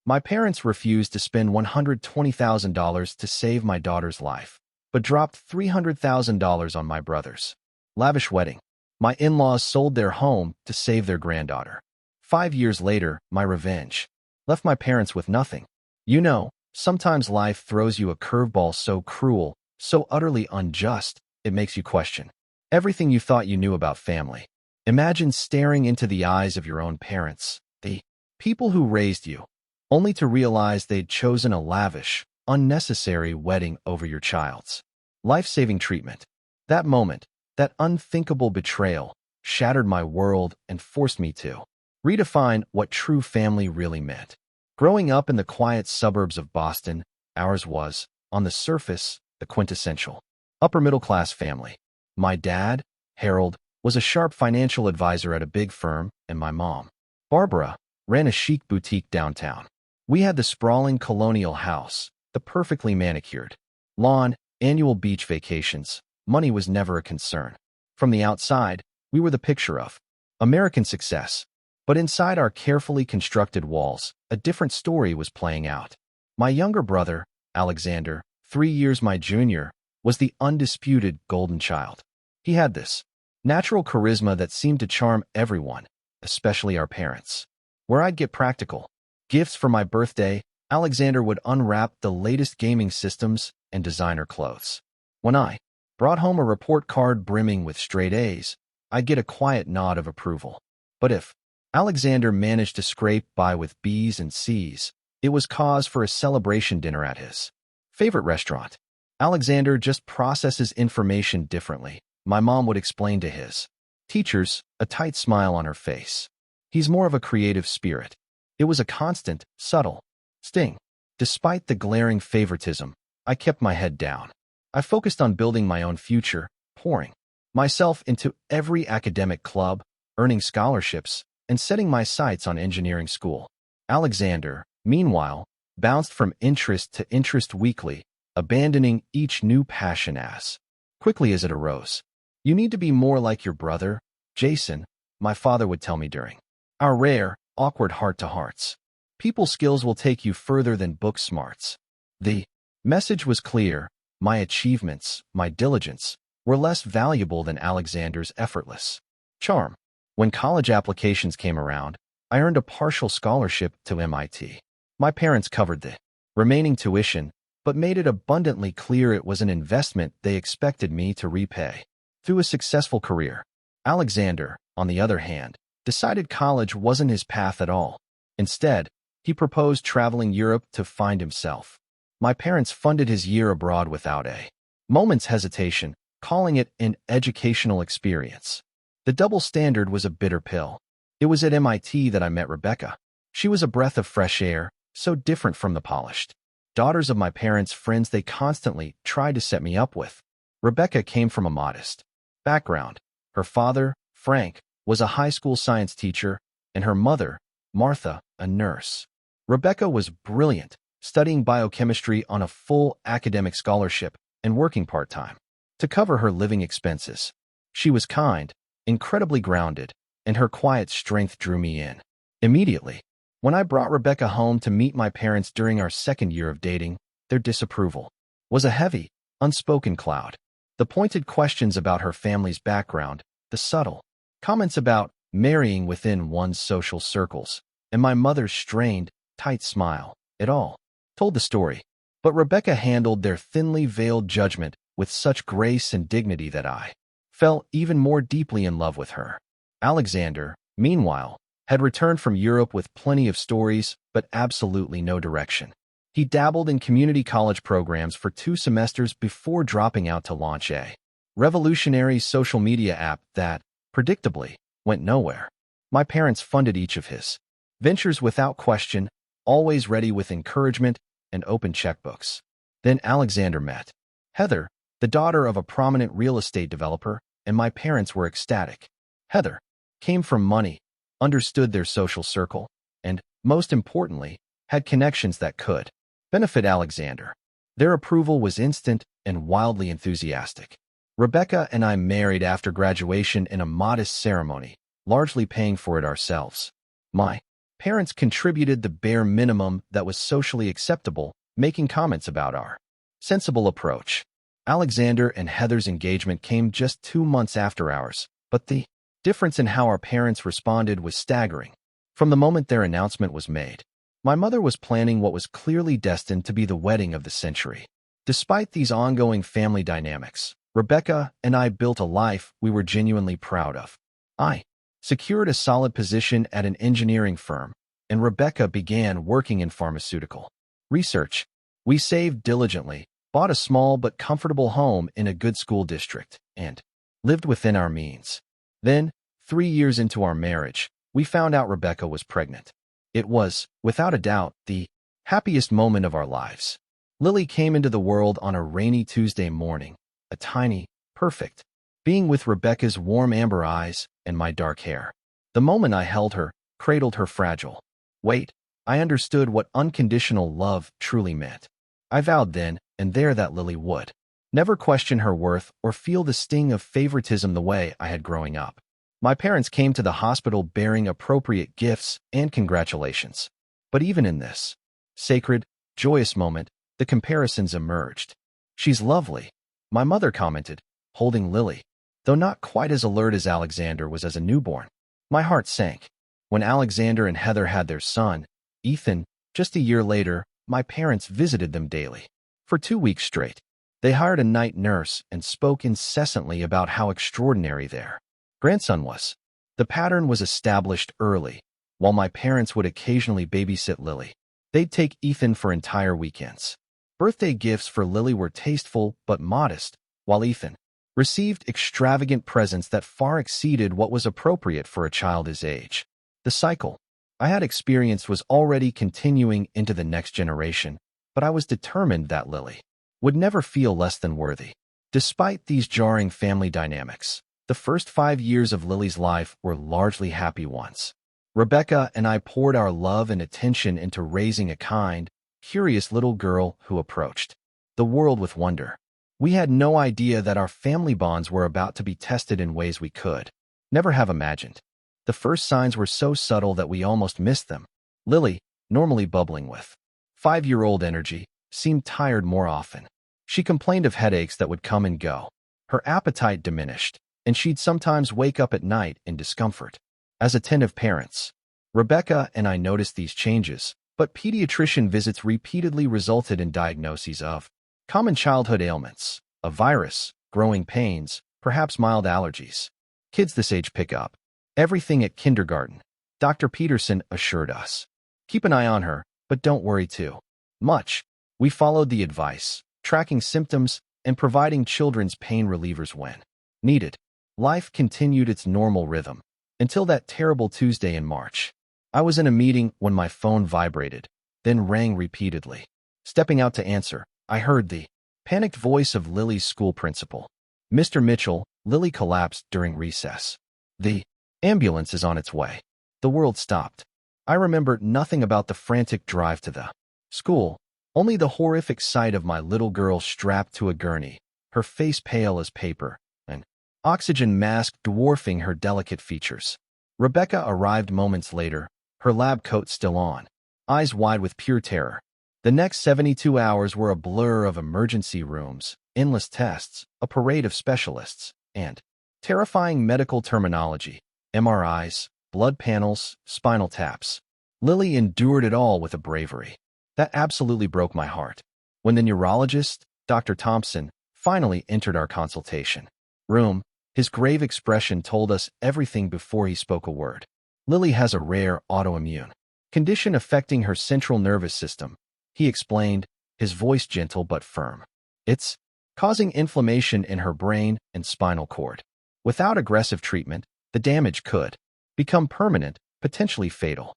My parents refused to spend $120,000 to save my daughter's life, but dropped $300,000 on my brother's. Lavish wedding. My in-laws sold their home to save their granddaughter. 5 years later, my revenge. Left my parents with nothing. You know, sometimes life throws you a curveball so cruel, so utterly unjust, it makes you question everything you thought you knew about family. Imagine staring into the eyes of your own parents, the people who raised you, only to realize they'd chosen a lavish, unnecessary wedding over your child's. Life-saving treatment. That moment, that unthinkable betrayal, shattered my world and forced me to redefine what true family really meant. Growing up in the quiet suburbs of Boston, ours was, on the surface, the quintessential upper-middle-class family. My dad, Harold, was a sharp financial advisor at a big firm, and my mom, Barbara, ran a chic boutique downtown. We had the sprawling colonial house, the perfectly manicured lawn, annual beach vacations. Money was never a concern. From the outside, we were the picture of American success. But inside our carefully constructed walls, a different story was playing out. My younger brother, Alexander, 3 years my junior, was the undisputed golden child. He had this natural charisma that seemed to charm everyone, especially our parents. Where I'd get practical gifts for my birthday, Alexander would unwrap the latest gaming systems and designer clothes. When I brought home a report card brimming with straight A's, I'd get a quiet nod of approval. But if Alexander managed to scrape by with B's and C's, it was cause for a celebration dinner at his favorite restaurant. Alexander just processes information differently, my mom would explain to his teachers, a tight smile on her face. He's more of a creative spirit. It was a constant, subtle sting. Despite the glaring favoritism, I kept my head down. I focused on building my own future, pouring myself into every academic club, earning scholarships, and setting my sights on engineering school. Alexander, meanwhile, bounced from interest to interest weekly, abandoning each new passion as quickly as it arose. You need to be more like your brother, Jason, my father would tell me during our rare, awkward heart-to-hearts. People skills will take you further than book smarts. The message was clear. My achievements, my diligence, were less valuable than Alexander's effortless charm. When college applications came around, I earned a partial scholarship to MIT. My parents covered the remaining tuition, but made it abundantly clear it was an investment they expected me to repay through a successful career. Alexander, on the other hand, decided college wasn't his path at all. Instead, he proposed traveling Europe to find himself. My parents funded his year abroad without a moment's hesitation, calling it an educational experience. The double standard was a bitter pill. It was at MIT that I met Rebecca. She was a breath of fresh air, so different from the polished daughters of my parents' friends they constantly tried to set me up with. Rebecca came from a modest background. Her father, Frank, was a high school science teacher, and her mother, Martha, a nurse. Rebecca was brilliant, studying biochemistry on a full academic scholarship and working part-time to cover her living expenses. She was kind, incredibly grounded, and her quiet strength drew me in immediately. When I brought Rebecca home to meet my parents during our second year of dating, their disapproval was a heavy, unspoken cloud. The pointed questions about her family's background, the subtle comments about marrying within one's social circles, and my mother's strained, tight smile, it all told the story. But Rebecca handled their thinly veiled judgment with such grace and dignity that I fell even more deeply in love with her. Alexander, meanwhile, had returned from Europe with plenty of stories, but absolutely no direction. He dabbled in community college programs for 2 semesters before dropping out to launch a revolutionary social media app that, predictably, went nowhere. My parents funded each of his ventures without question, always ready with encouragement and open checkbooks. Then Alexander met Heather, the daughter of a prominent real estate developer, and my parents were ecstatic. Heather came from money, understood their social circle, and, most importantly, had connections that could benefit Alexander. Their approval was instant and wildly enthusiastic. Rebecca and I married after graduation in a modest ceremony, largely paying for it ourselves. My Parents contributed the bare minimum that was socially acceptable, making comments about our sensible approach. Alexander and Heather's engagement came just 2 months after ours, but the difference in how our parents responded was staggering. From the moment their announcement was made, my mother was planning what was clearly destined to be the wedding of the century. Despite these ongoing family dynamics, Rebecca and I built a life we were genuinely proud of. I secured a solid position at an engineering firm, and Rebecca began working in pharmaceutical research. We saved diligently, bought a small but comfortable home in a good school district, and lived within our means. Then, 3 years into our marriage, we found out Rebecca was pregnant. It was, without a doubt, the happiest moment of our lives. Lily came into the world on a rainy Tuesday morning, a tiny, perfect being with Rebecca's warm amber eyes and my dark hair. The moment I held her, cradled her fragile weight, I understood what unconditional love truly meant. I vowed then and there that Lily would never question her worth or feel the sting of favoritism the way I had growing up. My parents came to the hospital bearing appropriate gifts and congratulations. But even in this sacred, joyous moment, the comparisons emerged. "She's lovely," my mother commented, holding Lily, though not quite as alert as Alexander was as a newborn. My heart sank. When Alexander and Heather had their son, Ethan, just a year later, my parents visited them daily. For 2 weeks straight, they hired a night nurse and spoke incessantly about how extraordinary their grandson was. The pattern was established early. While my parents would occasionally babysit Lily, they'd take Ethan for entire weekends. Birthday gifts for Lily were tasteful but modest, while Ethan received extravagant presents that far exceeded what was appropriate for a child his age. The cycle I had experienced was already continuing into the next generation, but I was determined that Lily would never feel less than worthy. Despite these jarring family dynamics, the first 5 years of Lily's life were largely happy ones. Rebecca and I poured our love and attention into raising a kind, curious little girl who approached the world with wonder. We had no idea that our family bonds were about to be tested in ways we could never have imagined. The first signs were so subtle that we almost missed them. Lily, normally bubbling with 5-year-old energy, seemed tired more often. She complained of headaches that would come and go. Her appetite diminished, and she'd sometimes wake up at night in discomfort. As attentive parents, Rebecca and I noticed these changes, but pediatrician visits repeatedly resulted in diagnoses of common childhood ailments, a virus, growing pains, perhaps mild allergies. Kids this age pick up everything at kindergarten, Dr. Peterson assured us. Keep an eye on her, but don't worry too much. We followed the advice, tracking symptoms and providing children's pain relievers when needed. Life continued its normal rhythm until that terrible Tuesday in March. I was in a meeting when my phone vibrated, then rang repeatedly. Stepping out to answer, I heard the panicked voice of Lily's school principal. "Mr. Mitchell, Lily collapsed during recess. The ambulance is on its way." The world stopped. I remembered nothing about the frantic drive to the school, only the horrific sight of my little girl strapped to a gurney, her face pale as paper, an oxygen mask dwarfing her delicate features. Rebecca arrived moments later, her lab coat still on, eyes wide with pure terror. The next 72 hours were a blur of emergency rooms, endless tests, a parade of specialists, and terrifying medical terminology, MRIs, blood panels, spinal taps. Lily endured it all with a bravery that absolutely broke my heart. When the neurologist, Dr. Thompson, finally entered our consultation room, his grave expression told us everything before he spoke a word. "Lily has a rare autoimmune condition affecting her central nervous system," he explained, his voice gentle but firm. "It's causing inflammation in her brain and spinal cord. Without aggressive treatment, the damage could become permanent, potentially fatal."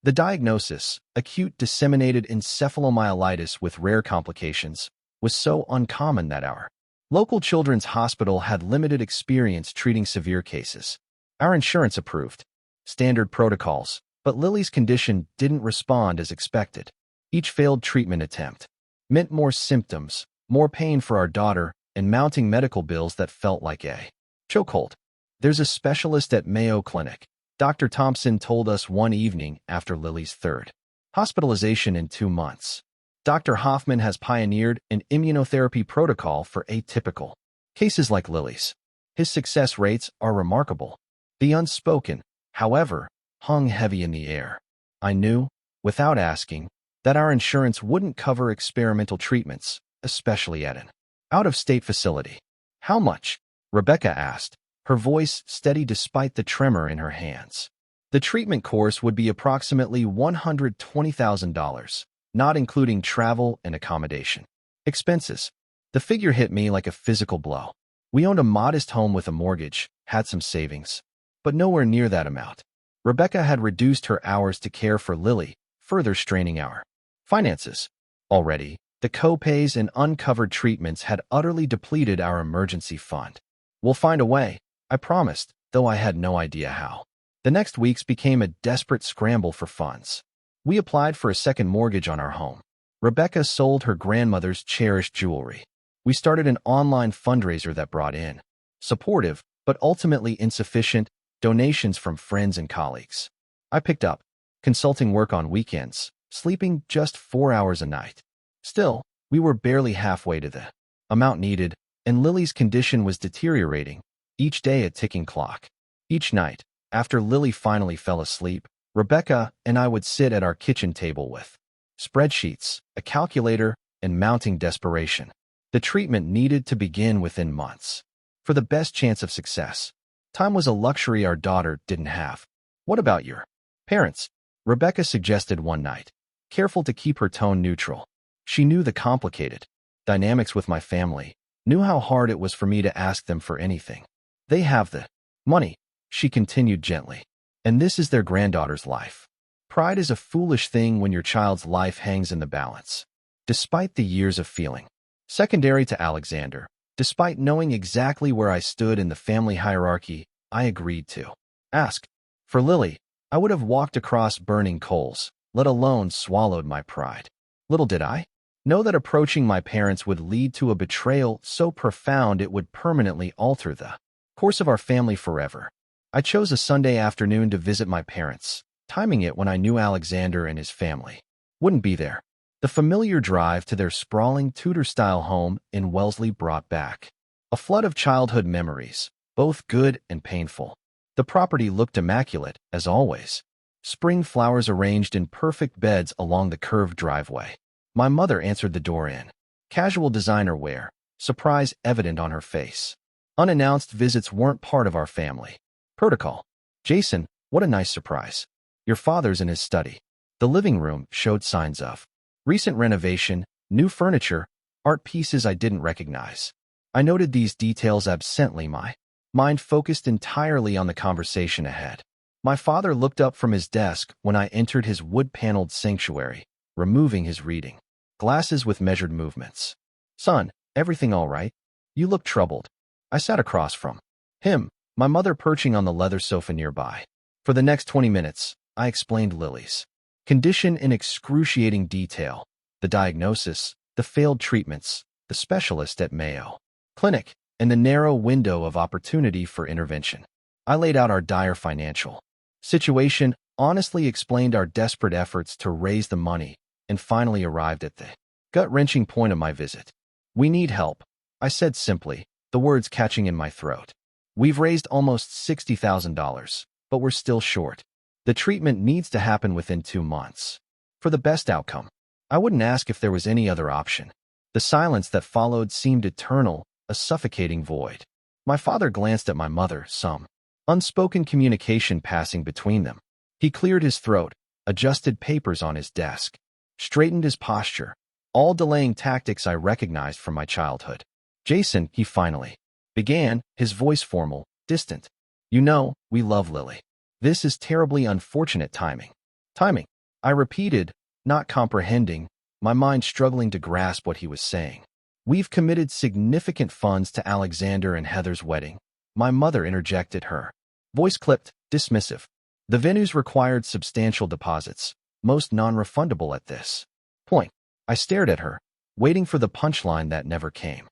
The diagnosis, acute disseminated encephalomyelitis with rare complications, was so uncommon that our local children's hospital had limited experience treating severe cases. Our insurance approved standard protocols, but Lily's condition didn't respond as expected. Each failed treatment attempt meant more symptoms, more pain for our daughter, and mounting medical bills that felt like a chokehold. "There's a specialist at Mayo Clinic," Dr. Thompson told us one evening after Lily's third hospitalization in 2 months. Dr. Hoffman has pioneered an immunotherapy protocol for atypical cases like Lily's. His success rates are remarkable. The unspoken, however, hung heavy in the air. I knew, without asking, that our insurance wouldn't cover experimental treatments, especially at an out-of-state facility. How much? Rebecca asked, her voice steady despite the tremor in her hands. The treatment course would be approximately $120,000, not including travel and accommodation expenses. The figure hit me like a physical blow. We owned a modest home with a mortgage, had some savings, but nowhere near that amount. Rebecca had reduced her hours to care for Lily, further straining our finances. Already, the co-pays and uncovered treatments had utterly depleted our emergency fund. We'll find a way, I promised, though I had no idea how. The next weeks became a desperate scramble for funds. We applied for a second mortgage on our home. Rebecca sold her grandmother's cherished jewelry. We started an online fundraiser that brought in supportive, but ultimately insufficient, donations from friends and colleagues. I picked up consulting work on weekends, sleeping just 4 hours a night. Still, we were barely halfway to the amount needed, and Lily's condition was deteriorating, each day a ticking clock. Each night, after Lily finally fell asleep, Rebecca and I would sit at our kitchen table with spreadsheets, a calculator, and mounting desperation. The treatment needed to begin within months. For the best chance of success, time was a luxury our daughter didn't have. What about your parents? Rebecca suggested one night, careful to keep her tone neutral. She knew the complicated dynamics with my family, knew how hard it was for me to ask them for anything. They have the money, she continued gently, and this is their granddaughter's life. Pride is a foolish thing when your child's life hangs in the balance. Despite the years of feeling secondary to Alexander, despite knowing exactly where I stood in the family hierarchy, I agreed to ask. For Lily, I would have walked across burning coals, let alone swallowed my pride. Little did I know that approaching my parents would lead to a betrayal so profound it would permanently alter the course of our family forever. I chose a Sunday afternoon to visit my parents, timing it when I knew Alexander and his family wouldn't be there. The familiar drive to their sprawling Tudor-style home in Wellesley brought back a flood of childhood memories, both good and painful. The property looked immaculate, as always. Spring flowers arranged in perfect beds along the curved driveway. My mother answered the door in casual designer wear, surprise evident on her face. Unannounced visits weren't part of our family protocol. Jason, what a nice surprise. Your father's in his study. The living room showed signs of recent renovation, new furniture, art pieces I didn't recognize. I noted these details absently, my mind focused entirely on the conversation ahead. My father looked up from his desk when I entered his wood-paneled sanctuary, removing his reading glasses with measured movements. Son, everything all right? You look troubled. I sat across from him, my mother perching on the leather sofa nearby. For the next 20 minutes, I explained Lily's condition in excruciating detail, the diagnosis, the failed treatments, the specialist at Mayo Clinic, and the narrow window of opportunity for intervention. I laid out our dire financial situation, honestly explained our desperate efforts to raise the money, and finally arrived at the gut-wrenching point of my visit. We need help, I said simply, the words catching in my throat. We've raised almost $60,000, but we're still short. The treatment needs to happen within 2 months. For the best outcome, I wouldn't ask if there was any other option. The silence that followed seemed eternal, a suffocating void. My father glanced at my mother, some unspoken communication passing between them. He cleared his throat, adjusted papers on his desk, straightened his posture, all delaying tactics I recognized from my childhood. Jason, he finally began, his voice formal, distant. You know, we love Lily. This is terribly unfortunate timing. Timing, I repeated, not comprehending, my mind struggling to grasp what he was saying. We've committed significant funds to Alexander and Heather's wedding. My mother interjected, her voice clipped, dismissive. The venues required substantial deposits, most non-refundable at this point. I stared at her, waiting for the punchline that never came.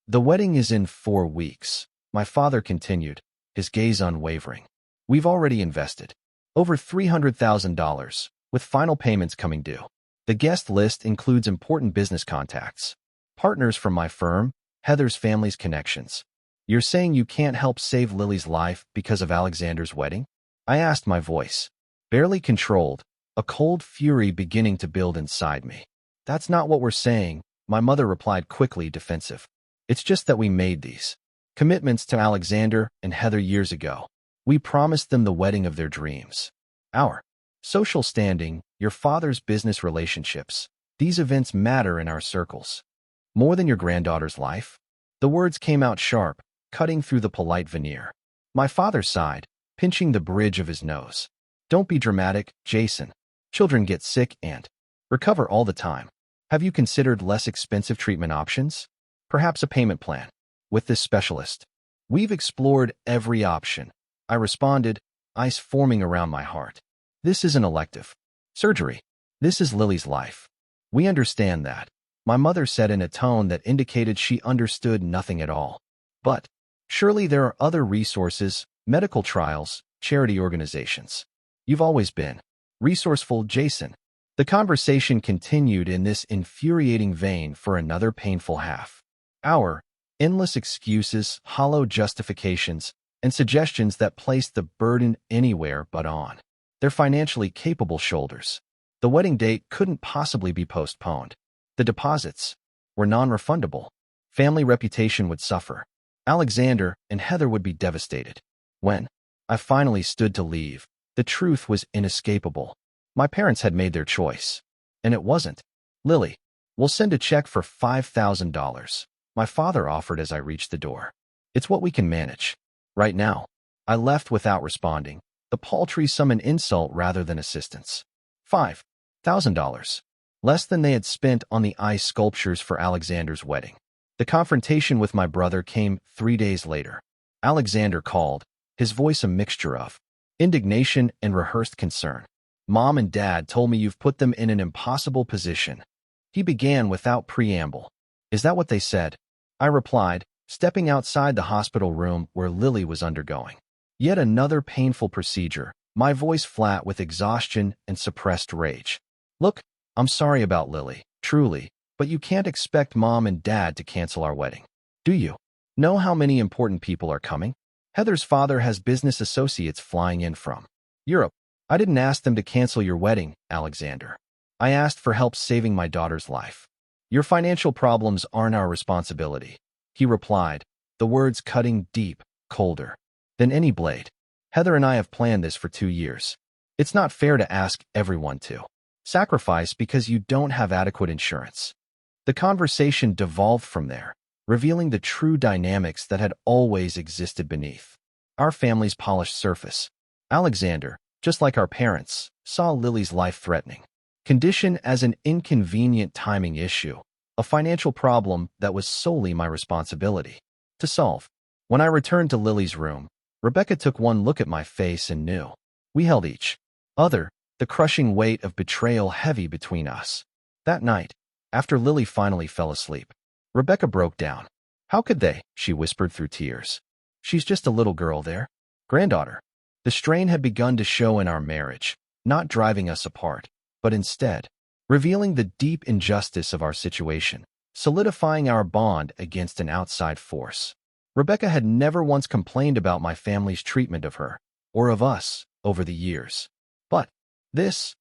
The wedding is in 4 weeks, my father continued, his gaze unwavering. We've already invested over $300,000, with final payments coming due. The guest list includes important business contacts, partners from my firm, Heather's family's connections. You're saying you can't help save Lily's life because of Alexander's wedding? I asked, my voice barely controlled, a cold fury beginning to build inside me. That's not what we're saying, my mother replied quickly, defensive. It's just that we made these commitments to Alexander and Heather years ago. We promised them the wedding of their dreams. Our social standing, your father's business relationships. These events matter in our circles. More than your granddaughter's life? The words came out sharp, cutting through the polite veneer. My father sighed, pinching the bridge of his nose. Don't be dramatic, Jason. Children get sick and recover all the time. Have you considered less expensive treatment options? Perhaps a payment plan with this specialist. We've explored every option, I responded, ice forming around my heart. This isn't elective surgery. This is Lily's life. We understand that, my mother said in a tone that indicated she understood nothing at all. But surely there are other resources, medical trials, charity organizations. You've always been resourceful, Jason. The conversation continued in this infuriating vein for another painful half hour. Endless excuses, hollow justifications, and suggestions that placed the burden anywhere but on their financially capable shoulders. The wedding date couldn't possibly be postponed. The deposits were non-refundable. Family reputation would suffer. Alexander and Heather would be devastated. When I finally stood to leave, the truth was inescapable. My parents had made their choice. And it wasn't Lily. We'll send a check for $5,000. My father offered as I reached the door. It's what we can manage right now. I left without responding, the paltry sum an insult rather than assistance. $5,000. Less than they had spent on the ice sculptures for Alexander's wedding. The confrontation with my brother came 3 days later. Alexander called, his voice a mixture of indignation and rehearsed concern. Mom and Dad told me you've put them in an impossible position. He began without preamble. Is that what they said? I replied, stepping outside the hospital room where Lily was undergoing yet another painful procedure, my voice flat with exhaustion and suppressed rage. Look, I'm sorry about Lily, truly, but you can't expect Mom and Dad to cancel our wedding. Do you know how many important people are coming? Heather's father has business associates flying in from Europe. I didn't ask them to cancel your wedding, Alexander. I asked for help saving my daughter's life. Your financial problems aren't our responsibility, he replied, the words cutting deep, colder than any blade. Heather and I have planned this for 2 years. It's not fair to ask everyone to sacrifice because you don't have adequate insurance. The conversation devolved from there, revealing the true dynamics that had always existed beneath our family's polished surface. Alexander, just like our parents, saw Lily's life-threatening condition as an inconvenient timing issue, a financial problem that was solely my responsibility to solve. When I returned to Lily's room, Rebecca took one look at my face and knew. We held each other, the crushing weight of betrayal heavy between us. That night, after Lily finally fell asleep, Rebecca broke down. How could they? She whispered through tears. She's just a little girl there. Granddaughter. The strain had begun to show in our marriage, not driving us apart, but instead, revealing the deep injustice of our situation, solidifying our bond against an outside force. Rebecca had never once complained about my family's treatment of her, or of us, over the years. But this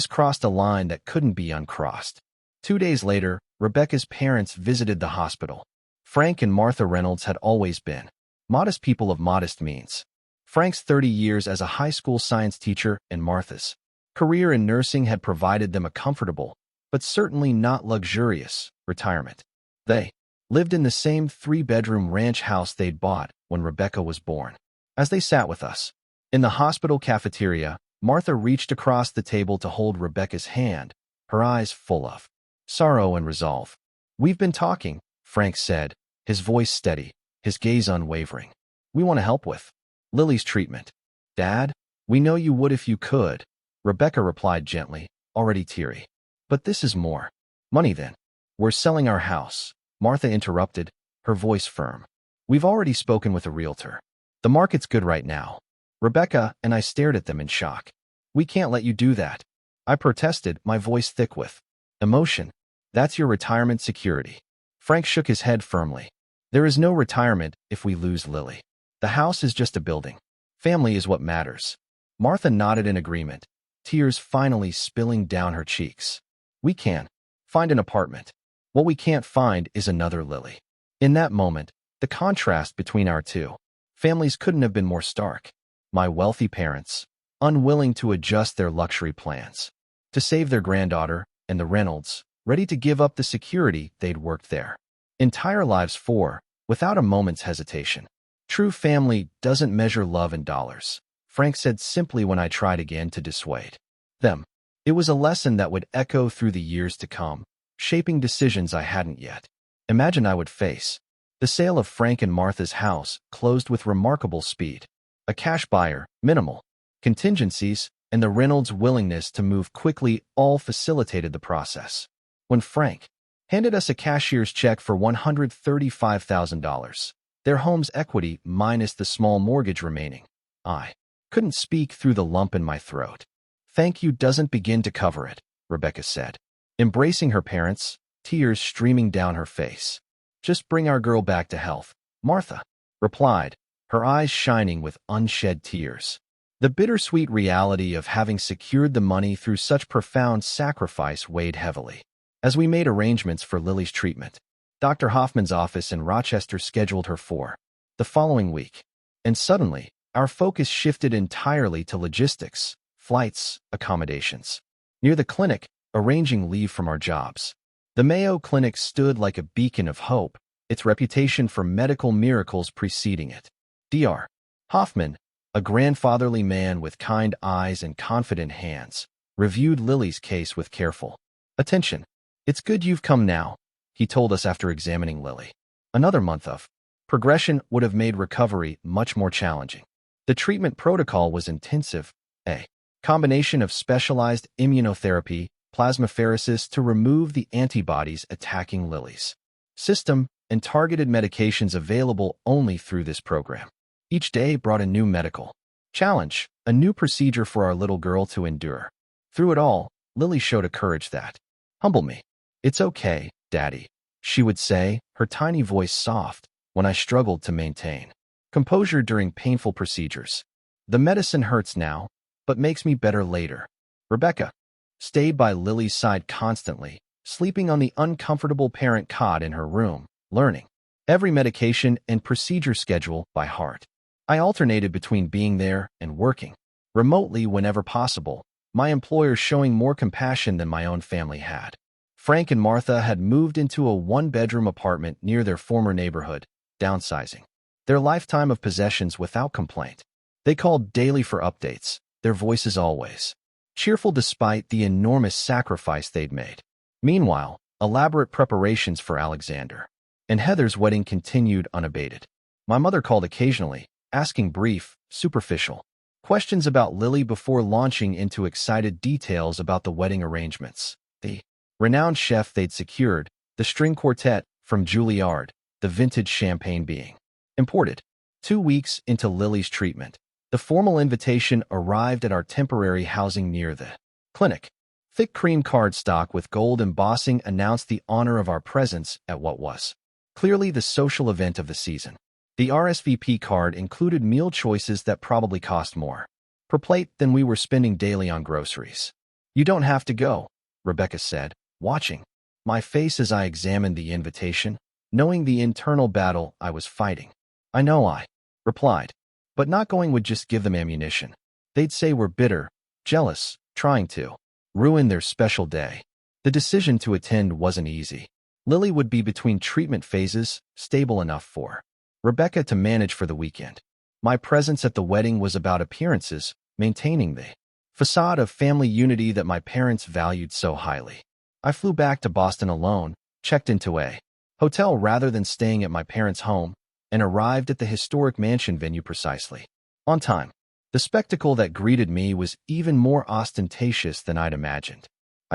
crossed a line that couldn't be uncrossed. 2 days later, Rebecca's parents visited the hospital. Frank and Martha Reynolds had always been modest people of modest means. Frank's 30 years as a high school science teacher and Martha's career in nursing had provided them a comfortable, but certainly not luxurious, retirement. They lived in the same 3-bedroom ranch house they'd bought when Rebecca was born. As they sat with us in the hospital cafeteria, Martha reached across the table to hold Rebecca's hand, her eyes full of sorrow and resolve. We've been talking, Frank said, his voice steady, his gaze unwavering. We want to help with Lily's treatment. Dad, we know you would if you could, Rebecca replied gently, already teary. But this is more money than we're selling our house, Martha interrupted, her voice firm. We've already spoken with a realtor. The market's good right now. Rebecca and I stared at them in shock. We can't let you do that. I protested, my voice thick with emotion. That's your retirement security. Frank shook his head firmly. There is no retirement if we lose Lily. The house is just a building. Family is what matters. Martha nodded in agreement, tears finally spilling down her cheeks. We can find an apartment. What we can't find is another Lily. In that moment, the contrast between our two families couldn't have been more stark. My wealthy parents, unwilling to adjust their luxury plans to save their granddaughter, and the Reynolds, ready to give up the security they'd worked their entire lives for, without a moment's hesitation. True family doesn't measure love in dollars, Frank said simply when I tried again to dissuade them. It was a lesson that would echo through the years to come, shaping decisions I hadn't yet imagined I would face. The sale of Frank and Martha's house closed with remarkable speed. A cash buyer, minimal contingencies, and the Reynolds' willingness to move quickly all facilitated the process. When Frank handed us a cashier's check for $135,000, their home's equity minus the small mortgage remaining, I couldn't speak through the lump in my throat. Thank you doesn't begin to cover it, Rebecca said, embracing her parents, tears streaming down her face. Just bring our girl back to health, Martha replied, her eyes shining with unshed tears. The bittersweet reality of having secured the money through such profound sacrifice weighed heavily. As we made arrangements for Lily's treatment, Dr. Hoffman's office in Rochester scheduled her for the following week. And suddenly, our focus shifted entirely to logistics, flights, accommodations. Near the clinic, arranging leave from our jobs. The Mayo Clinic stood like a beacon of hope, its reputation for medical miracles preceding it. Dr. Hoffman, a grandfatherly man with kind eyes and confident hands, reviewed Lily's case with careful attention. It's good you've come now, he told us after examining Lily. Another month of progression would have made recovery much more challenging. The treatment protocol was intensive, a combination of specialized immunotherapy, plasmapheresis to remove the antibodies attacking Lily's system, and targeted medications available only through this program. Each day brought a new medical challenge, a new procedure for our little girl to endure. Through it all, Lily showed a courage that humbled me. It's okay, Daddy, she would say, her tiny voice soft, when I struggled to maintain composure during painful procedures. The medicine hurts now, but makes me better later. Rebecca stayed by Lily's side constantly, sleeping on the uncomfortable parent cot in her room, learning every medication and procedure schedule by heart. I alternated between being there and working remotely whenever possible, my employer showing more compassion than my own family had. Frank and Martha had moved into a one-bedroom apartment near their former neighborhood, downsizing their lifetime of possessions without complaint. They called daily for updates, their voices always cheerful despite the enormous sacrifice they'd made. Meanwhile, elaborate preparations for Alexander and Heather's wedding continued unabated. My mother called occasionally, asking brief, superficial questions about Lily before launching into excited details about the wedding arrangements. The renowned chef they'd secured, the string quartet from Juilliard, the vintage champagne being imported. 2 weeks into Lily's treatment, the formal invitation arrived at our temporary housing near the clinic. Thick cream cardstock with gold embossing announced the honor of our presence at what was clearly the social event of the season. The RSVP card included meal choices that probably cost more per plate than we were spending daily on groceries. You don't have to go, Rebecca said, watching my face as I examined the invitation, knowing the internal battle I was fighting. I know, I replied, but not going would just give them ammunition. They'd say we're bitter, jealous, trying to ruin their special day. The decision to attend wasn't easy. Lily would be between treatment phases, stable enough for Rebecca to manage for the weekend. My presence at the wedding was about appearances, maintaining the facade of family unity that my parents valued so highly. I flew back to Boston alone, checked into a hotel rather than staying at my parents' home, and arrived at the historic mansion venue precisely on time. The spectacle that greeted me was even more ostentatious than I'd imagined.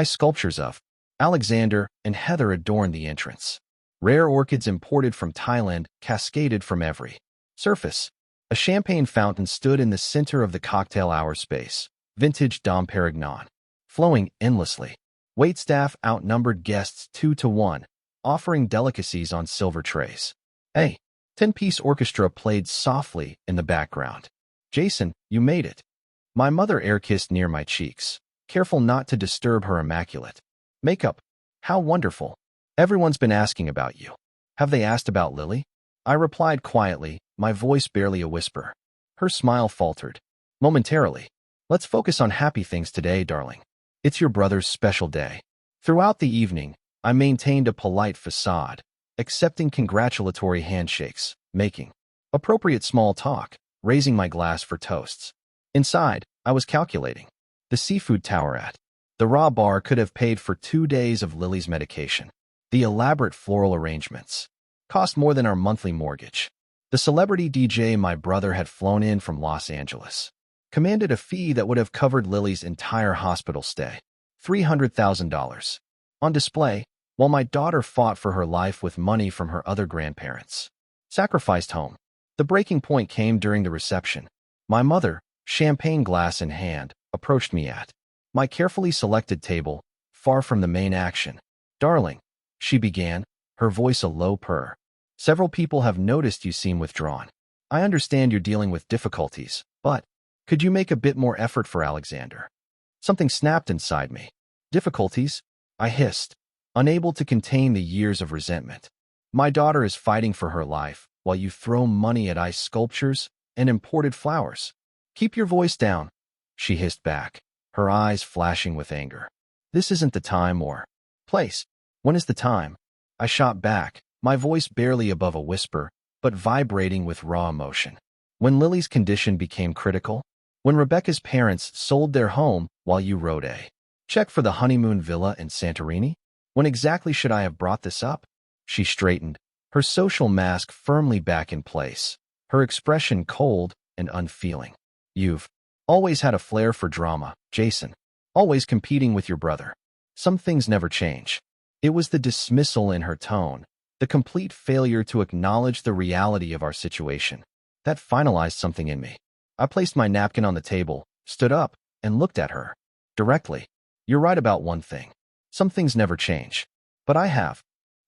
Sculptures of Alexander and Heather adorned the entrance. Rare orchids imported from Thailand cascaded from every surface. A champagne fountain stood in the center of the cocktail hour space, vintage Dom Perignon, flowing endlessly. Waitstaff outnumbered guests 2-1, offering delicacies on silver trays. A 10-piece orchestra played softly in the background. "Jason, you made it." My mother air-kissed near my cheeks, careful not to disturb her immaculate makeup. "How wonderful. Everyone's been asking about you. Have they asked about Lily?" I replied quietly, my voice barely a whisper. Her smile faltered. "Momentarily. Let's focus on happy things today, darling. It's your brother's special day." Throughout the evening, I maintained a polite facade, accepting congratulatory handshakes, making appropriate small talk, raising my glass for toasts. Inside, I was calculating. The seafood tower at the raw bar could have paid for 2 days of Lily's medication. The elaborate floral arrangements cost more than our monthly mortgage. The celebrity DJ my brother had flown in from Los Angeles commanded a fee that would have covered Lily's entire hospital stay, $300,000, on display, while my daughter fought for her life with money from her other grandparents. Sacrificed home. The breaking point came during the reception. My mother, champagne glass in hand, approached me at my carefully selected table, far from the main action. "Darling," she began, her voice a low purr. "Several people have noticed you seem withdrawn. I understand you're dealing with difficulties, but could you make a bit more effort for Alexander?" Something snapped inside me. "Difficulties?" I hissed, unable to contain the years of resentment. "My daughter is fighting for her life, while you throw money at ice sculptures and imported flowers." "Keep your voice down," she hissed back, her eyes flashing with anger. "This isn't the time or place." "When is the time?" I shot back, my voice barely above a whisper, but vibrating with raw emotion. "When Lily's condition became critical? When Rebecca's parents sold their home while you wrote a check for the honeymoon villa in Santorini? When exactly should I have brought this up?" She straightened, her social mask firmly back in place, her expression cold and unfeeling. "You've always had a flair for drama, Jason. Always competing with your brother. Some things never change." It was the dismissal in her tone, the complete failure to acknowledge the reality of our situation, that finalized something in me. I placed my napkin on the table, stood up, and looked at her directly. "You're right about one thing. Some things never change. But I have."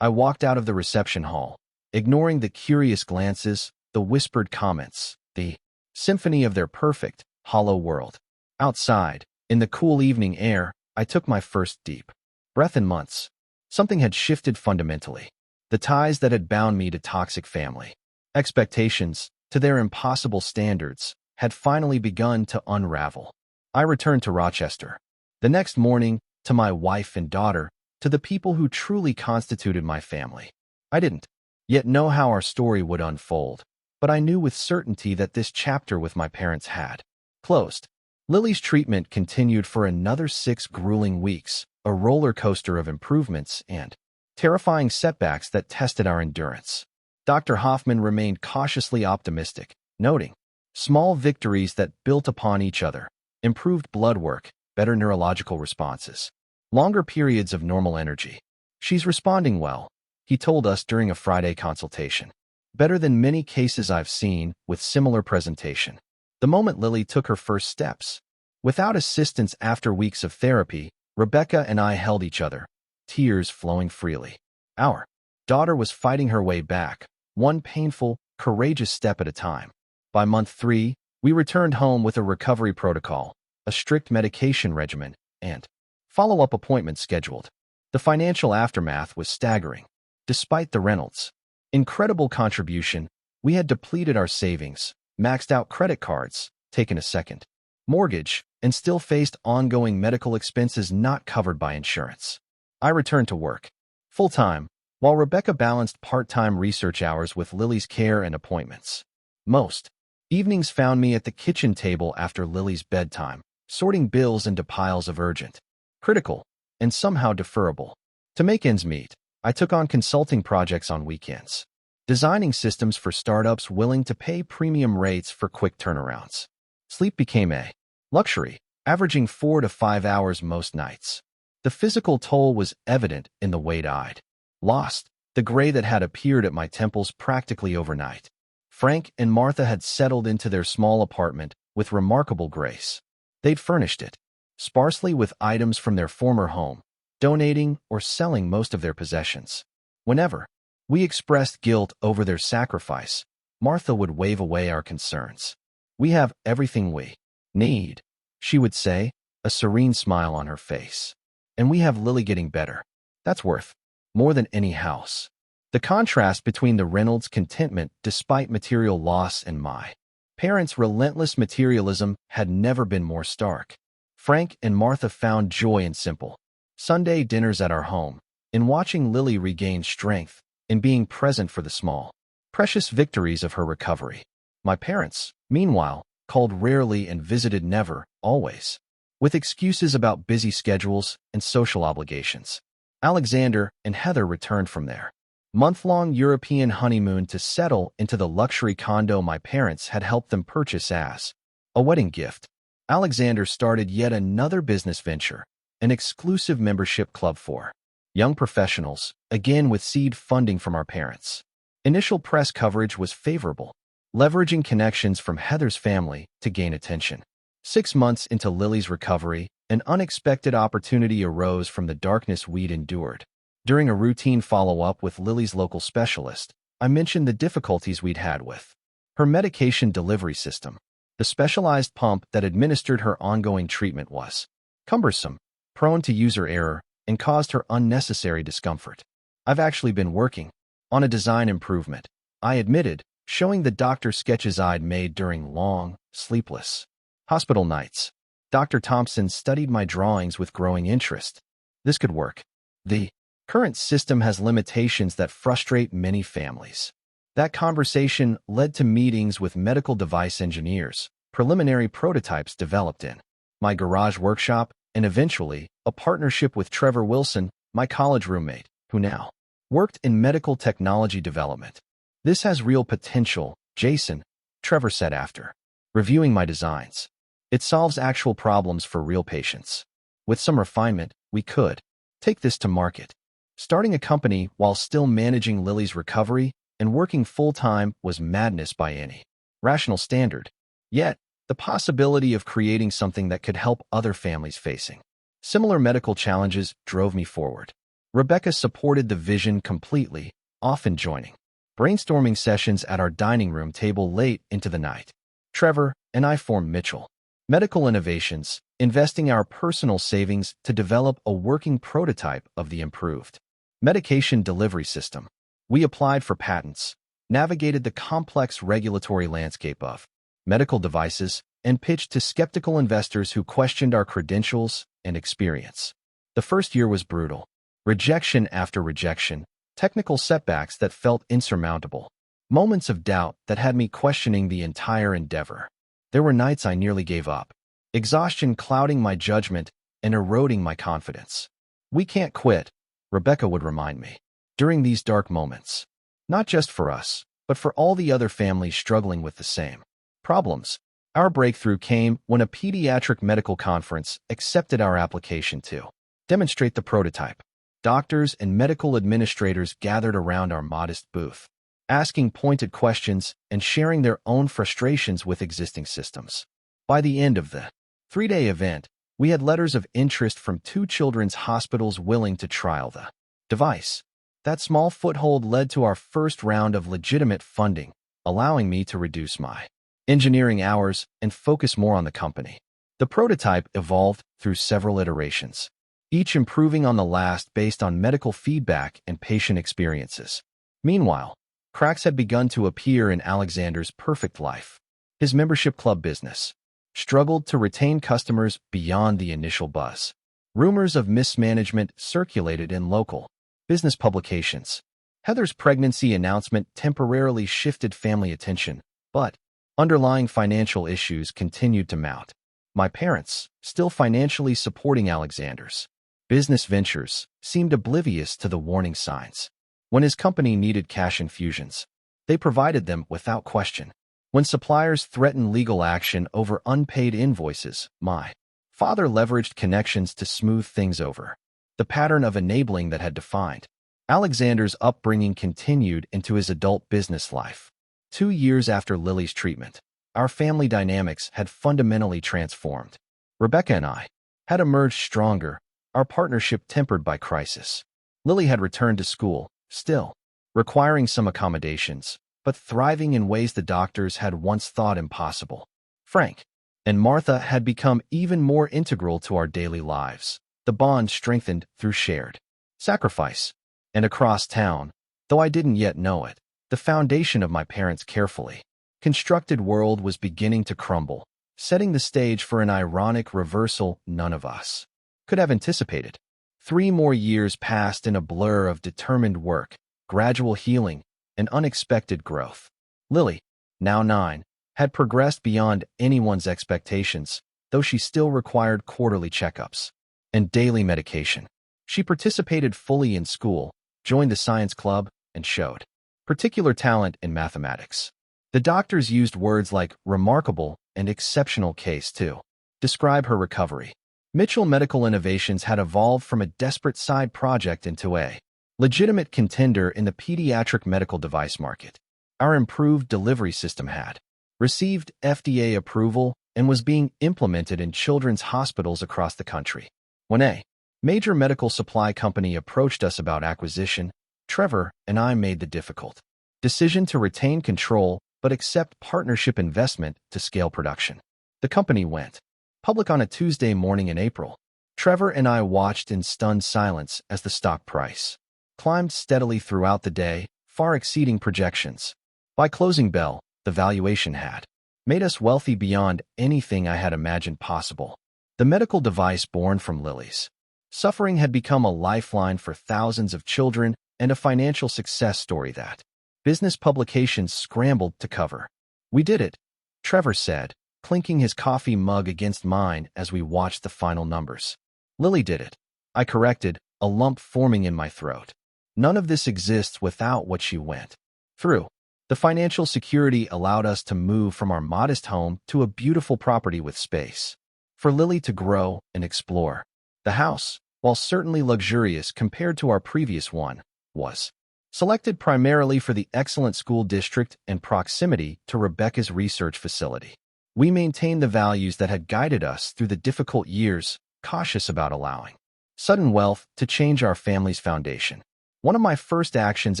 I walked out of the reception hall, ignoring the curious glances, the whispered comments, the symphony of their perfect, hollow world. Outside, in the cool evening air, I took my first deep breath in months. Something had shifted fundamentally. The ties that had bound me to toxic family expectations, to their impossible standards, had finally begun to unravel. I returned to Rochester. The next morning, to my wife and daughter, to the people who truly constituted my family. I didn't yet know how our story would unfold, but I knew with certainty that this chapter with my parents had closed. Lily's treatment continued for another 6 grueling weeks, a roller coaster of improvements and terrifying setbacks that tested our endurance. Dr. Hoffman remained cautiously optimistic, noting small victories that built upon each other, improved blood work, better neurological responses, longer periods of normal energy. "She's responding well," he told us during a Friday consultation. "Better than many cases I've seen with similar presentation." The moment Lily took her first steps, without assistance after weeks of therapy, Rebecca and I held each other, tears flowing freely. Our daughter was fighting her way back, one painful, courageous step at a time. By month 3, we returned home with a recovery protocol, a strict medication regimen, and follow-up appointments scheduled. The financial aftermath was staggering. Despite the Reynolds' incredible contribution, we had depleted our savings, maxed out credit cards, taken a second mortgage, and still faced ongoing medical expenses not covered by insurance. I returned to work full-time, while Rebecca balanced part-time research hours with Lily's care and appointments. Most evenings found me at the kitchen table after Lily's bedtime, sorting bills into piles of urgent, critical, and somehow deferrable. To make ends meet, I took on consulting projects on weekends, designing systems for startups willing to pay premium rates for quick turnarounds. Sleep became a luxury, averaging 4 to 5 hours most nights. The physical toll was evident in the weight I'd lost, the gray that had appeared at my temples practically overnight. Frank and Martha had settled into their small apartment with remarkable grace. They'd furnished it, sparsely with items from their former home, donating or selling most of their possessions. Whenever we expressed guilt over their sacrifice, Martha would wave away our concerns. "We have everything we need," she would say, a serene smile on her face. "And we have Lily getting better. That's worth more than any house." The contrast between the Reynolds' contentment despite material loss and my parents' relentless materialism had never been more stark. Frank and Martha found joy in simple Sunday dinners at our home, in watching Lily regain strength, in being present for the small, precious victories of her recovery. My parents, meanwhile, called rarely and visited never, always, with excuses about busy schedules and social obligations. Alexander and Heather returned from their month-long European honeymoon to settle into the luxury condo my parents had helped them purchase as a wedding gift. Alexander started yet another business venture, an exclusive membership club for young professionals, again with seed funding from our parents. Initial press coverage was favorable, leveraging connections from Heather's family to gain attention. 6 months into Lily's recovery, an unexpected opportunity arose from the darkness we'd endured. During a routine follow-up with Lily's local specialist, I mentioned the difficulties we'd had with her medication delivery system. The specialized pump that administered her ongoing treatment was cumbersome, prone to user error, and caused her unnecessary discomfort. "I've actually been working on a design improvement," I admitted, showing the doctor sketches I'd made during long, sleepless hospital nights. Dr. Thompson studied my drawings with growing interest. "This could work. The current system has limitations that frustrate many families." That conversation led to meetings with medical device engineers, preliminary prototypes developed in my garage workshop, and eventually, a partnership with Trevor Wilson, my college roommate, who now worked in medical technology development. "This has real potential, Jason," Trevor said after reviewing my designs. "It solves actual problems for real patients. With some refinement, we could take this to market." Starting a company while still managing Lily's recovery and working full-time was madness by any rational standard. Yet, the possibility of creating something that could help other families facing similar medical challenges drove me forward. Rebecca supported the vision completely, often joining brainstorming sessions at our dining room table late into the night. Trevor and I formed Mitchell Medical Innovations, investing our personal savings to develop a working prototype of the improved medication delivery system. We applied for patents, navigated the complex regulatory landscape of medical devices, and pitched to skeptical investors who questioned our credentials and experience. The first year was brutal. Rejection after rejection, technical setbacks that felt insurmountable, moments of doubt that had me questioning the entire endeavor. There were nights I nearly gave up, exhaustion clouding my judgment and eroding my confidence. "We can't quit," Rebecca would remind me during these dark moments. Not just for us, but for all the other families struggling with the same problems. Our breakthrough came when a pediatric medical conference accepted our application to demonstrate the prototype. Doctors and medical administrators gathered around our modest booth, asking pointed questions and sharing their own frustrations with existing systems. By the end of the 3-day event, we had letters of interest from 2 children's hospitals willing to trial the device. That small foothold led to our first round of legitimate funding, allowing me to reduce my engineering hours and focus more on the company. The prototype evolved through several iterations, each improving on the last based on medical feedback and patient experiences. Meanwhile, cracks had begun to appear in Alexander's perfect life. His membership club business struggled to retain customers beyond the initial buzz. Rumors of mismanagement circulated in local business publications. Heather's pregnancy announcement temporarily shifted family attention, but underlying financial issues continued to mount. My parents, still financially supporting Alexander's business ventures, seemed oblivious to the warning signs. When his company needed cash infusions, they provided them without question. When suppliers threatened legal action over unpaid invoices, my father leveraged connections to smooth things over. The pattern of enabling that had defined Alexander's upbringing continued into his adult business life. 2 years after Lily's treatment, our family dynamics had fundamentally transformed. Rebecca and I had emerged stronger, our partnership tempered by crisis. Lily had returned to school, still requiring some accommodations, but thriving in ways the doctors had once thought impossible. Frank and Martha had become even more integral to our daily lives, the bond strengthened through shared sacrifice. And across town, though I didn't yet know it, the foundation of my parents' carefully constructed world was beginning to crumble, setting the stage for an ironic reversal none of us could have anticipated. 3 more years passed in a blur of determined work, gradual healing, and unexpected growth. Lily, now 9, had progressed beyond anyone's expectations, though she still required quarterly checkups and daily medication. She participated fully in school, joined the science club, and showed particular talent in mathematics. The doctors used words like remarkable and exceptional case to describe her recovery. Mitchell Medical Innovations had evolved from a desperate side project into a legitimate contender in the pediatric medical device market. Our improved delivery system had received FDA approval and was being implemented in children's hospitals across the country. When a major medical supply company approached us about acquisition, Trevor and I made the difficult decision to retain control but accept partnership investment to scale production. The company went public on a Tuesday morning in April. Trevor and I watched in stunned silence as the stock price climbed steadily throughout the day, far exceeding projections. By closing bell, the valuation had made us wealthy beyond anything I had imagined possible. The medical device born from Lily's suffering had become a lifeline for thousands of children and a financial success story that business publications scrambled to cover. "We did it," Trevor said, clinking his coffee mug against mine as we watched the final numbers. "Lily did it," I corrected, a lump forming in my throat. "None of this exists without what she went through." The financial security allowed us to move from our modest home to a beautiful property with space for Lily to grow and explore. The house, while certainly luxurious compared to our previous one, was selected primarily for the excellent school district and proximity to Rebecca's research facility. We maintained the values that had guided us through the difficult years, cautious about allowing sudden wealth to change our family's foundation. One of my first actions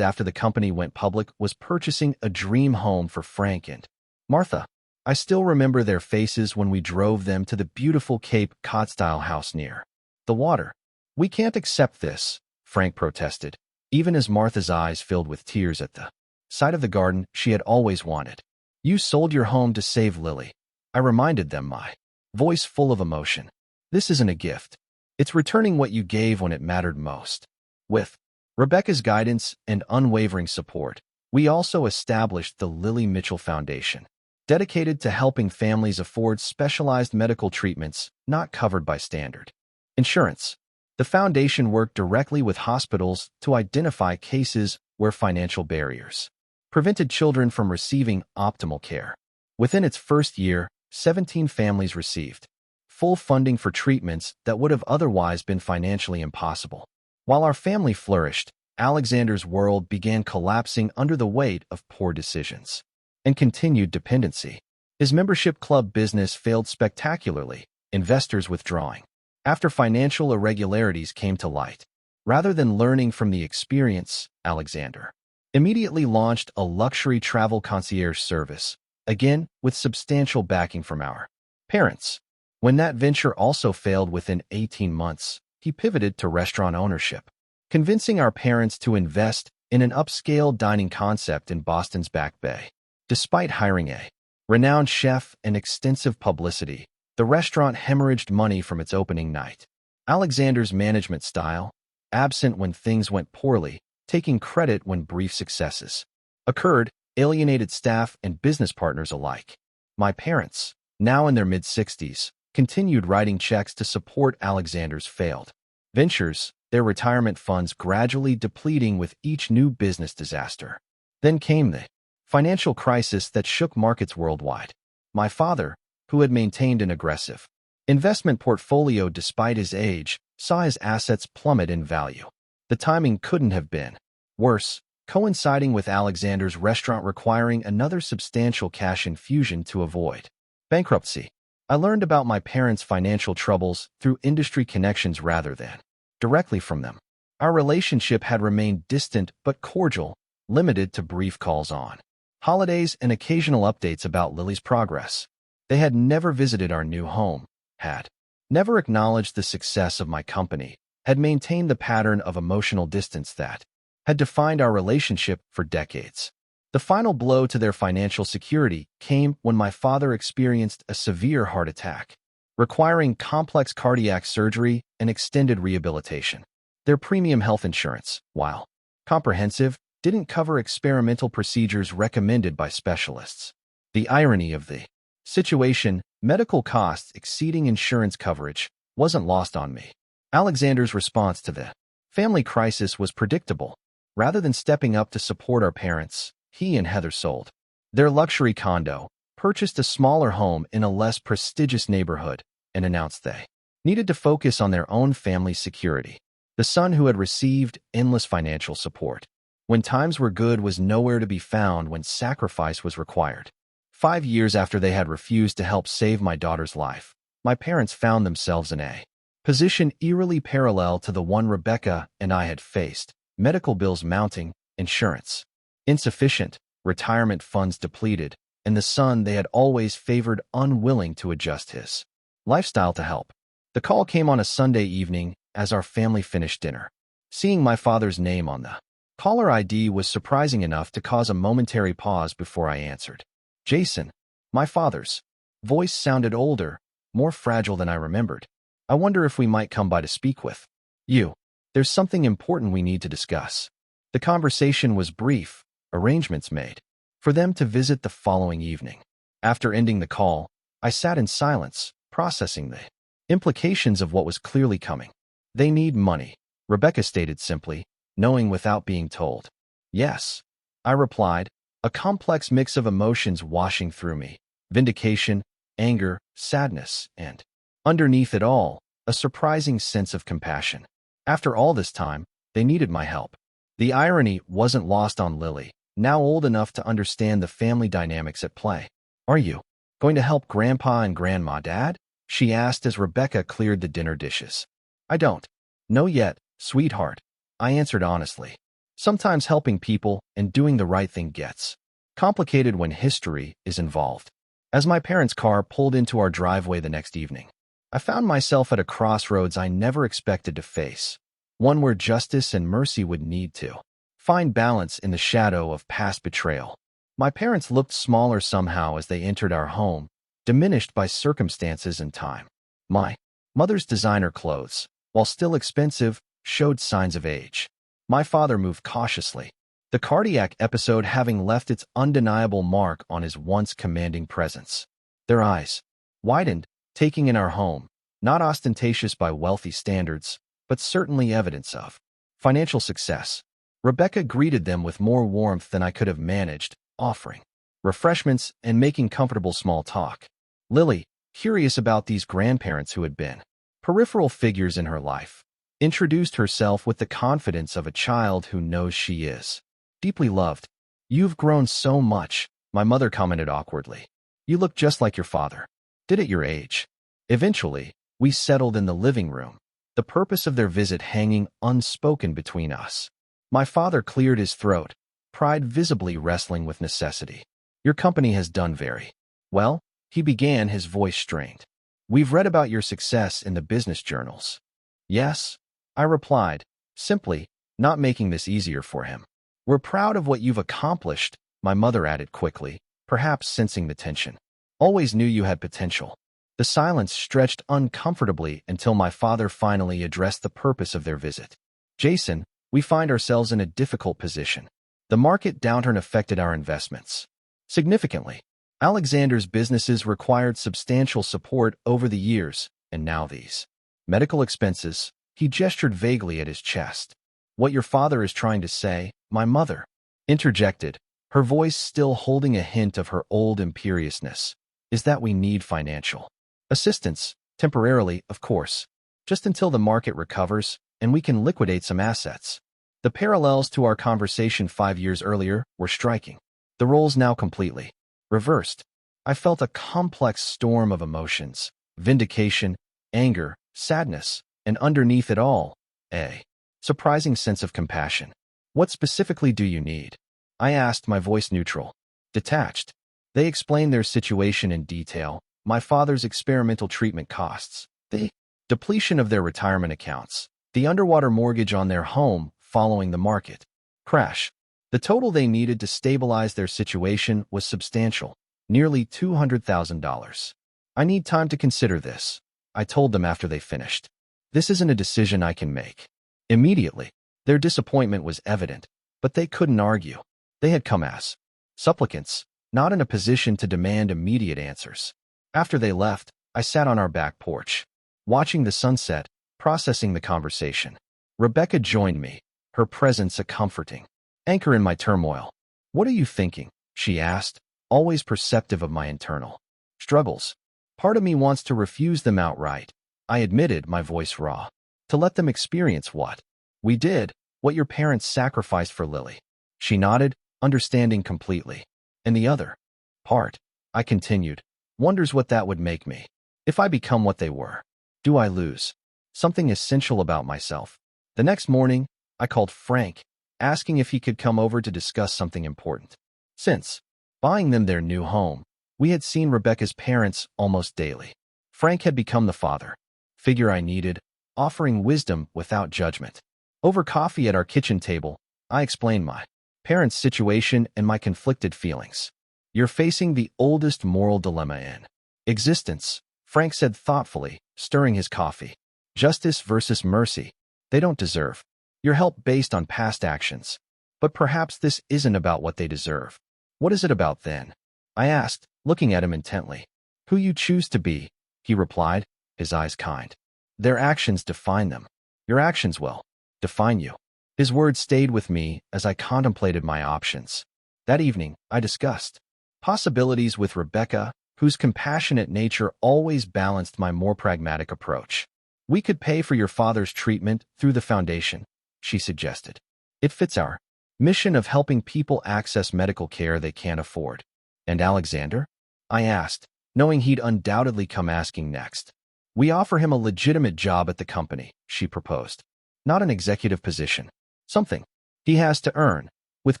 after the company went public was purchasing a dream home for Frank and Martha. I still remember their faces when we drove them to the beautiful Cape Cod-style house near the water. "We can't accept this," Frank protested, even as Martha's eyes filled with tears at the sight of the garden she had always wanted. "You sold your home to save Lily," I reminded them, my voice full of emotion. "This isn't a gift. It's returning what you gave when it mattered most." With Rebecca's guidance and unwavering support, we also established the Lily Mitchell Foundation, dedicated to helping families afford specialized medical treatments not covered by standard insurance. The foundation worked directly with hospitals to identify cases where financial barriers prevented children from receiving optimal care. Within its first year, 17 families received full funding for treatments that would have otherwise been financially impossible. While our family flourished, Alexander's world began collapsing under the weight of poor decisions and continued dependency. His membership club business failed spectacularly, investors withdrawing after financial irregularities came to light. Rather than learning from the experience, Alexander immediately launched a luxury travel concierge service, again with substantial backing from our parents. When that venture also failed within 18 months, he pivoted to restaurant ownership, convincing our parents to invest in an upscale dining concept in Boston's Back Bay. Despite hiring a renowned chef and extensive publicity, the restaurant hemorrhaged money from its opening night. Alexander's management style, absent when things went poorly, taking credit when brief successes occurred, alienated staff and business partners alike. My parents, now in their mid-60s, continued writing checks to support Alexander's failed ventures, their retirement funds gradually depleting with each new business disaster. Then came the financial crisis that shook markets worldwide. My father, who had maintained an aggressive investment portfolio despite his age, saw his assets plummet in value. The timing couldn't have been worse. coinciding with Alexander's restaurant requiring another substantial cash infusion to avoid bankruptcy. I learned about my parents' financial troubles through industry connections rather than directly from them. Our relationship had remained distant but cordial, limited to brief calls on holidays and occasional updates about Lily's progress. They had never visited our new home, had never acknowledged the success of my company, had maintained the pattern of emotional distance that had defined our relationship for decades. The final blow to their financial security came when my father experienced a severe heart attack, requiring complex cardiac surgery and extended rehabilitation. Their premium health insurance, while comprehensive, didn't cover experimental procedures recommended by specialists. The irony of the situation, medical costs exceeding insurance coverage, wasn't lost on me. Alexander's response to the family crisis was predictable. Rather than stepping up to support our parents, he and Heather sold their luxury condo, purchased a smaller home in a less prestigious neighborhood, and announced they needed to focus on their own family's security. The son who had received endless financial support when times were good was nowhere to be found when sacrifice was required. 5 years after they had refused to help save my daughter's life, my parents found themselves in a position eerily parallel to the one Rebecca and I had faced: medical bills mounting, insurance insufficient, retirement funds depleted, and the son they had always favored unwilling to adjust his lifestyle to help. The call came on a Sunday evening as our family finished dinner. Seeing my father's name on the caller ID was surprising enough to cause a momentary pause before I answered. Jason, my father's voice sounded older, more fragile than I remembered. I wonder if we might come by to speak with you. There's something important we need to discuss. The conversation was brief, arrangements made for them to visit the following evening. After ending the call, I sat in silence, processing the implications of what was clearly coming. They need money, Rebecca stated simply, knowing without being told. Yes, I replied, a complex mix of emotions washing through me: vindication, anger, sadness, and, underneath it all, a surprising sense of compassion. After all this time, they needed my help. The irony wasn't lost on Lily, now old enough to understand the family dynamics at play. Are you going to help Grandpa and Grandma, Dad? She asked as Rebecca cleared the dinner dishes. I don't know yet, sweetheart, I answered honestly. Sometimes helping people and doing the right thing gets complicated when history is involved. As my parents' car pulled into our driveway the next evening, I found myself at a crossroads I never expected to face, one where justice and mercy would need to find balance in the shadow of past betrayal. My parents looked smaller somehow as they entered our home, diminished by circumstances and time. My mother's designer clothes, while still expensive, showed signs of age. My father moved cautiously, the cardiac episode having left its undeniable mark on his once commanding presence. Their eyes widened, taking in our home, not ostentatious by wealthy standards, but certainly evidence of financial success. Rebecca greeted them with more warmth than I could have managed, offering refreshments and making comfortable small talk. Lily, curious about these grandparents who had been peripheral figures in her life, introduced herself with the confidence of a child who knows she is deeply loved. You've grown so much, my mother commented awkwardly. You look just like your father did at your age. Eventually, we settled in the living room, the purpose of their visit hanging unspoken between us. My father cleared his throat, pride visibly wrestling with necessity. Your company has done very well, he began, his voice strained. We've read about your success in the business journals. Yes, I replied, simply, not making this easier for him. We're proud of what you've accomplished, my mother added quickly, perhaps sensing the tension. Always knew you had potential. The silence stretched uncomfortably until my father finally addressed the purpose of their visit. Jason, we find ourselves in a difficult position. The market downturn affected our investments significantly. Alexander's businesses required substantial support over the years, and now these medical expenses. He gestured vaguely at his chest. What your father is trying to say, my mother interjected, her voice still holding a hint of her old imperiousness, is that we need financial assistance, temporarily, of course, just until the market recovers and we can liquidate some assets. The parallels to our conversation 5 years earlier were striking. The roles now completely reversed. I felt a complex storm of emotions: vindication, anger, sadness, and underneath it all, a surprising sense of compassion. "What specifically do you need?" I asked, my voice neutral, detached. They explained their situation in detail: my father's experimental treatment costs, the depletion of their retirement accounts, the underwater mortgage on their home following the market crash. The total they needed to stabilize their situation was substantial, nearly $200,000. "I need time to consider this," I told them after they finished. "This isn't a decision I can make immediately." Their disappointment was evident, but they couldn't argue. They had come as supplicants, not in a position to demand immediate answers. After they left, I sat on our back porch, watching the sunset, processing the conversation. Rebecca joined me, her presence a comforting anchor in my turmoil. "What are you thinking?" she asked, always perceptive of my internal struggles. "Part of me wants to refuse them outright," I admitted, my voice raw. "To let them experience what we did, what your parents sacrificed for Lily." She nodded, understanding completely. "And the other part," I continued, "wonders what that would make me. If I become what they were, do I lose something essential about myself?" The next morning, I called Frank, asking if he could come over to discuss something important. Since buying them their new home, we had seen Rebecca's parents almost daily. Frank had become the father figure I needed, offering wisdom without judgment. Over coffee at our kitchen table, I explained my parents' situation and my conflicted feelings. "You're facing the oldest moral dilemma in existence," Frank said thoughtfully, stirring his coffee. "Justice versus mercy. They don't deserve your help based on past actions. But perhaps this isn't about what they deserve. What is it about then?" I asked, looking at him intently. "Who you choose to be," he replied, his eyes kind. "Their actions define them. Your actions will define you." His words stayed with me as I contemplated my options. That evening, I discussed possibilities with Rebecca, whose compassionate nature always balanced my more pragmatic approach. "We could pay for your father's treatment through the foundation," she suggested. "It fits our mission of helping people access medical care they can't afford." "And Alexander?" I asked, knowing he'd undoubtedly come asking next. "We offer him a legitimate job at the company," she proposed. "Not an executive position. Something he has to earn, with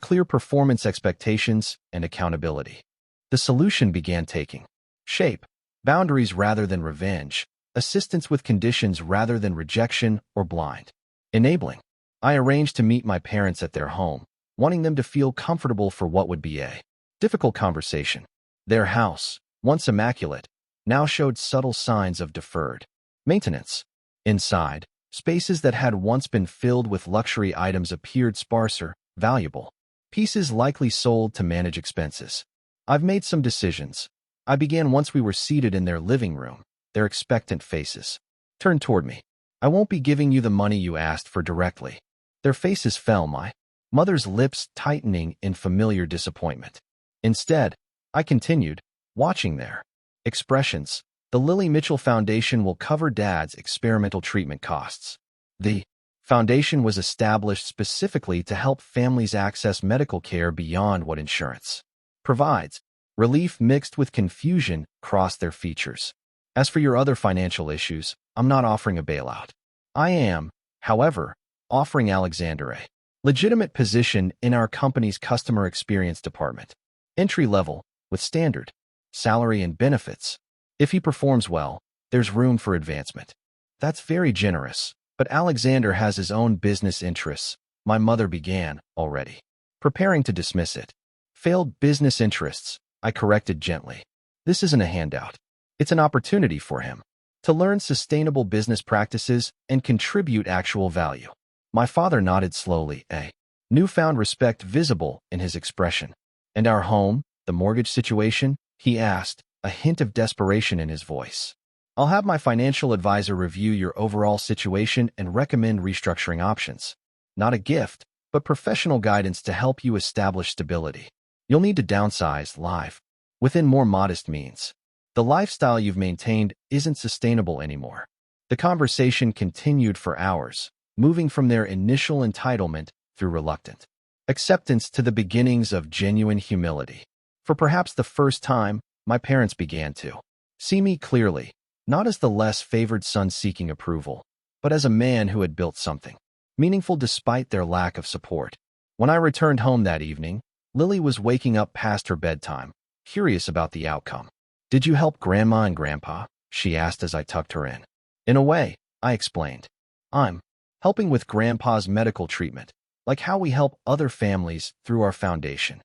clear performance expectations and accountability." The solution began taking shape: boundaries rather than revenge, assistance with conditions rather than rejection or blind enabling. I arranged to meet my parents at their home, wanting them to feel comfortable for what would be a difficult conversation. Their house, once immaculate, now showed subtle signs of deferred maintenance. Inside, spaces that had once been filled with luxury items appeared sparser, valuable pieces likely sold to manage expenses. "I've made some decisions," I began once we were seated in their living room, their expectant faces turned toward me. "I won't be giving you the money you asked for directly." Their faces fell, my mother's lips tightening in familiar disappointment. "Instead," I continued, watching their expressions, "the Lily Mitchell Foundation will cover Dad's experimental treatment costs." The foundation was established specifically to help families access medical care beyond what insurance provides. Relief mixed with confusion crossed their features. "As for your other financial issues, I'm not offering a bailout. I am, however, offering Alexander a legitimate position in our company's customer experience department. Entry level, with standard salary and benefits. If he performs well, there's room for advancement." "That's very generous, but Alexander has his own business interests," my mother began, already preparing to dismiss it. "Failed business interests," I corrected gently. "This isn't a handout. It's an opportunity for him to learn sustainable business practices and contribute actual value." My father nodded slowly, a newfound respect visible in his expression. "And our home, the mortgage situation?" he asked, a hint of desperation in his voice. "I'll have my financial advisor review your overall situation and recommend restructuring options. Not a gift, but professional guidance to help you establish stability. You'll need to downsize life within more modest means. The lifestyle you've maintained isn't sustainable anymore." The conversation continued for hours, moving from their initial entitlement through reluctant acceptance to the beginnings of genuine humility. For perhaps the first time, my parents began to see me clearly, not as the less favored son seeking approval, but as a man who had built something meaningful despite their lack of support. When I returned home that evening, Lily was waking up past her bedtime, curious about the outcome. "Did you help Grandma and Grandpa?" she asked as I tucked her in. "In a way," I explained. "I'm helping with Grandpa's medical treatment, like how we help other families through our foundation."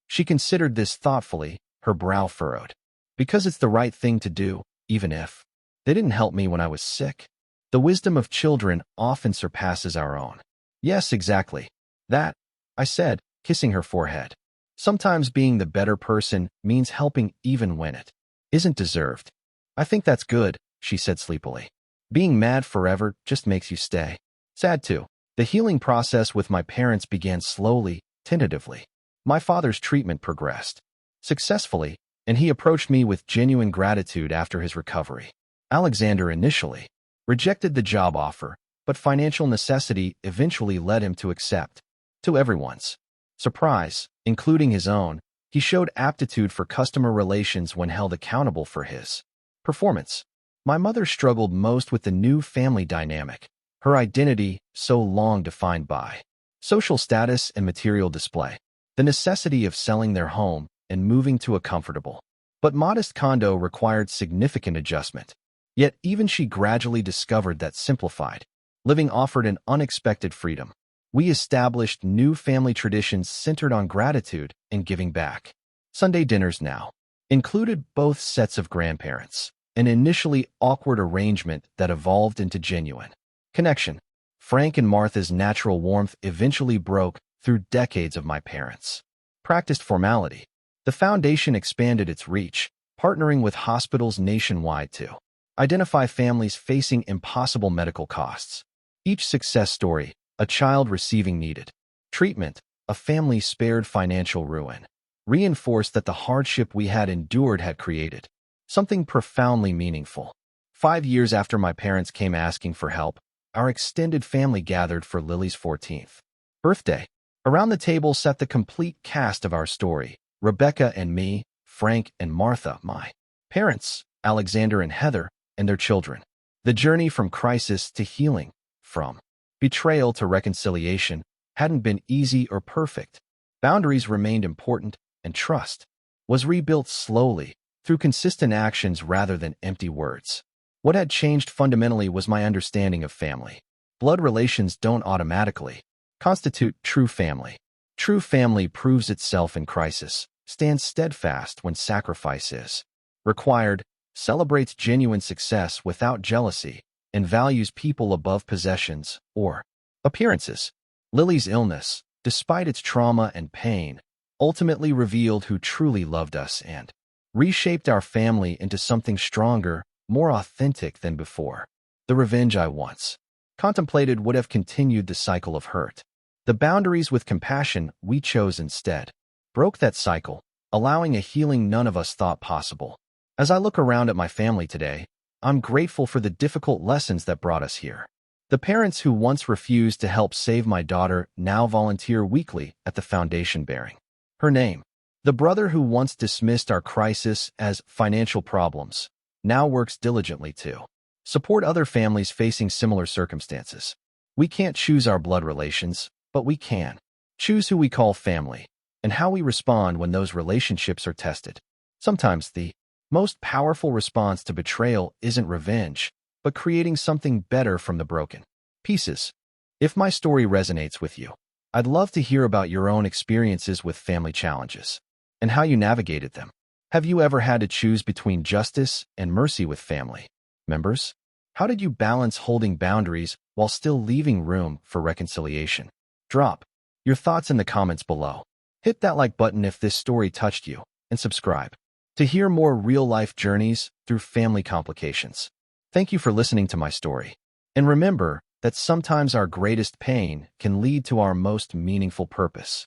She considered this thoughtfully, her brow furrowed. "Because it's the right thing to do, even if they didn't help me when I was sick." The wisdom of children often surpasses our own. "Yes, exactly that," I said, kissing her forehead. "Sometimes being the better person means helping even when it isn't deserved." "I think that's good," she said sleepily. "Being mad forever just makes you stay sad too." The healing process with my parents began slowly, tentatively. My father's treatment progressed successfully, and he approached me with genuine gratitude after his recovery. Alexander initially rejected the job offer, but financial necessity eventually led him to accept. To everyone's surprise, including his own, he showed aptitude for customer relations when held accountable for his performance. My mother struggled most with the new family dynamic, her identity so long defined by social status and material display, the necessity of selling their home and moving to a comfortable but modest condo required significant adjustment. Yet even she gradually discovered that simplified living offered an unexpected freedom. We established new family traditions centered on gratitude and giving back. Sunday dinners now included both sets of grandparents, an initially awkward arrangement that evolved into genuine connection. Frank and Martha's natural warmth eventually broke through decades of my parents' practiced formality. The foundation expanded its reach, partnering with hospitals nationwide to identify families facing impossible medical costs. Each success story, a child receiving needed treatment, a family spared financial ruin, reinforced that the hardship we had endured had created something profoundly meaningful. 5 years after my parents came asking for help, our extended family gathered for Lily's 14th birthday. Around the table sat the complete cast of our story: Rebecca and me, Frank and Martha, my parents, Alexander and Heather, and their children. The journey from crisis to healing, from betrayal to reconciliation, hadn't been easy or perfect. Boundaries remained important, and trust was rebuilt slowly, through consistent actions rather than empty words. What had changed fundamentally was my understanding of family. Blood relations don't automatically constitute true family. True family proves itself in crisis, stands steadfast when sacrifice is required, celebrates genuine success without jealousy, and values people above possessions or appearances. Lily's illness, despite its trauma and pain, ultimately revealed who truly loved us and reshaped our family into something stronger, more authentic than before. The revenge I once contemplated would have continued the cycle of hurt. The boundaries with compassion we chose instead broke that cycle, allowing a healing none of us thought possible. As I look around at my family today, I'm grateful for the difficult lessons that brought us here. The parents who once refused to help save my daughter now volunteer weekly at the foundation bearing her name. The brother who once dismissed our crisis as financial problems now works diligently to support other families facing similar circumstances. We can't choose our blood relations, but we can choose who we call family and how we respond when those relationships are tested. Sometimes the most powerful response to betrayal isn't revenge, but creating something better from the broken pieces. If my story resonates with you, I'd love to hear about your own experiences with family challenges and how you navigated them. Have you ever had to choose between justice and mercy with family members? How did you balance holding boundaries while still leaving room for reconciliation? Drop your thoughts in the comments below. Hit that like button if this story touched you, and subscribe to hear more real-life journeys through family complications. Thank you for listening to my story. And remember that sometimes our greatest pain can lead to our most meaningful purpose.